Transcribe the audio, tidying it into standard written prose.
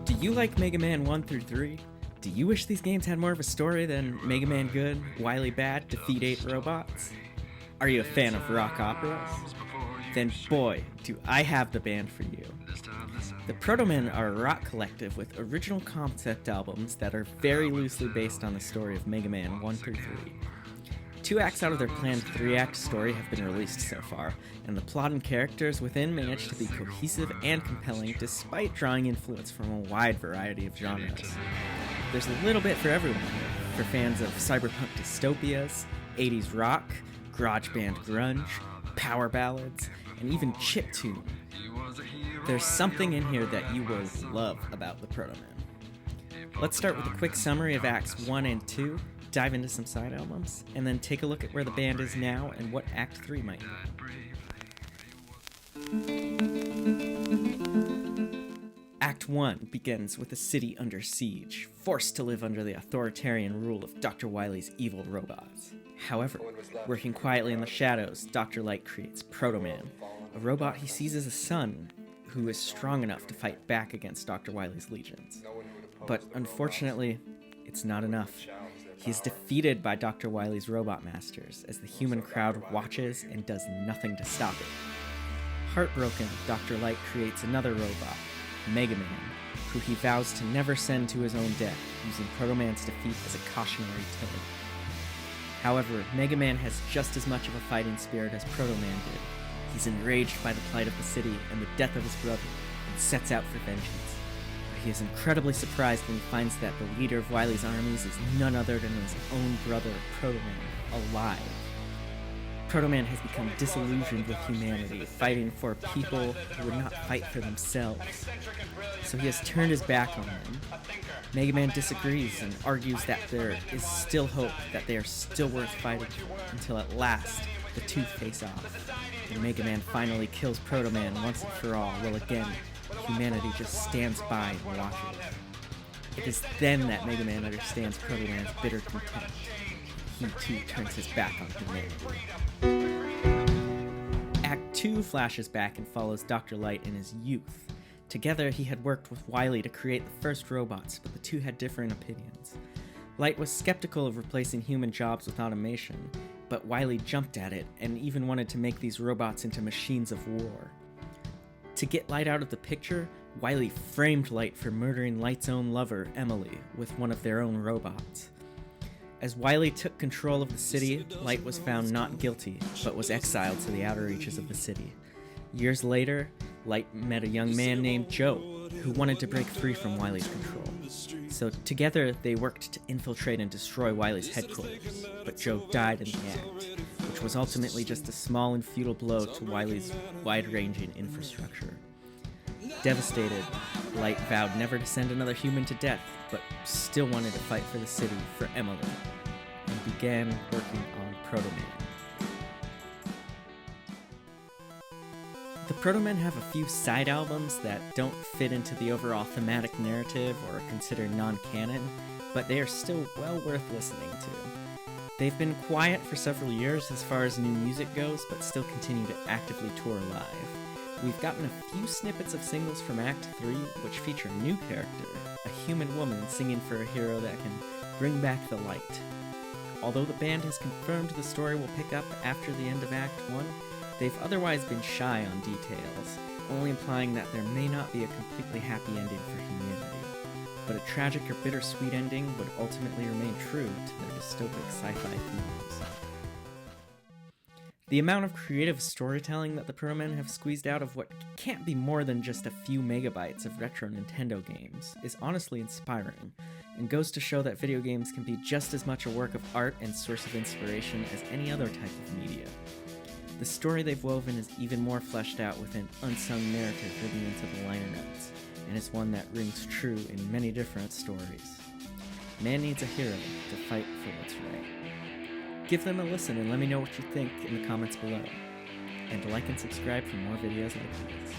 Do you like Mega Man 1 through 3? Do you wish these games had more of a story than Mega Man Good, Wily Bad, Defeat 8 Robots? Are you a fan of rock operas? Then boy, do I have the band for you. The Protomen are a rock collective with original concept albums that are very loosely based on the story of Mega Man 1 through 3. 2 acts out of their planned 3-act story have been released so far, and the plot and characters within manage to be cohesive and compelling despite drawing influence from a wide variety of genres. There's a little bit for everyone here, for fans of cyberpunk dystopias, 80s rock, garage band grunge, power ballads, and even chiptune. There's something in here that you will love about the Protomen. Let's start with a quick summary of Acts 1 and 2, dive into some side albums, and then take a look at where the band is now and what Act 3 might be. Act 1 begins with a city under siege, forced to live under the authoritarian rule of Dr. Wily's evil robots. However, working quietly in the shadows, Dr. Light creates Protoman, a robot he sees as a son who is strong enough to fight back against Dr. Wily's legions. But unfortunately, it's not enough. He is defeated by Dr. Wily's robot masters as the human crowd watches and does nothing to stop it. Heartbroken, Dr. Light creates another robot, Mega Man, who he vows to never send to his own death, using Protoman's defeat as a cautionary tale. However, Mega Man has just as much of a fighting spirit as Protoman did. He's enraged by the plight of the city and the death of his brother, and sets out for vengeance. But he is incredibly surprised when he finds that the leader of Wily's armies is none other than his own brother, Protoman, alive. Protoman has become disillusioned with humanity, fighting for people who would not fight for themselves. So he has turned his back on them. Mega Man disagrees and argues that there is still hope, that they are still worth fighting for, until at last, the two face off. And Mega Man finally kills Protoman once and for all, while again, humanity just stands by and watches. It is then that Mega Man understands Protoman's bitter contempt. He too turns his back on humanity. Act 2 flashes back and follows Dr. Light in his youth. Together, he had worked with Wily to create the first robots, but the two had differing opinions. Light was skeptical of replacing human jobs with automation, but Wily jumped at it and even wanted to make these robots into machines of war. To get Light out of the picture, Wily framed Light for murdering Light's own lover, Emily, with one of their own robots. As Wily took control of the city, Light was found not guilty, but was exiled to the outer reaches of the city. Years later, Light met a young man named Joe, who wanted to break free from Wily's control. So together, they worked to infiltrate and destroy Wily's headquarters, but Joe died in the act, which was ultimately just a small and futile blow to Wily's wide-ranging infrastructure. Devastated, Light vowed never to send another human to death, but still wanted to fight for the city, for Emily, and began working on Protoman. The Protomen have a few side albums that don't fit into the overall thematic narrative or are considered non-canon, but they are still well worth listening to. They've been quiet for several years as far as new music goes, but still continue to actively tour live. We've gotten a few snippets of singles from Act 3, which feature a new character, a human woman singing for a hero that can bring back the light. Although the band has confirmed the story will pick up after the end of Act 1, they've otherwise been shy on details, only implying that there may not be a completely happy ending for humanity. But a tragic or bittersweet ending would ultimately remain true to their dystopic sci-fi themes. The amount of creative storytelling that the Protomen have squeezed out of what can't be more than just a few megabytes of retro Nintendo games is honestly inspiring, and goes to show that video games can be just as much a work of art and source of inspiration as any other type of media. The story they've woven is even more fleshed out with an unsung narrative written into the liner notes, and is one that rings true in many different stories. Man needs a hero to fight for what's right. Give them a listen and let me know what you think in the comments below. And like and subscribe for more videos like these.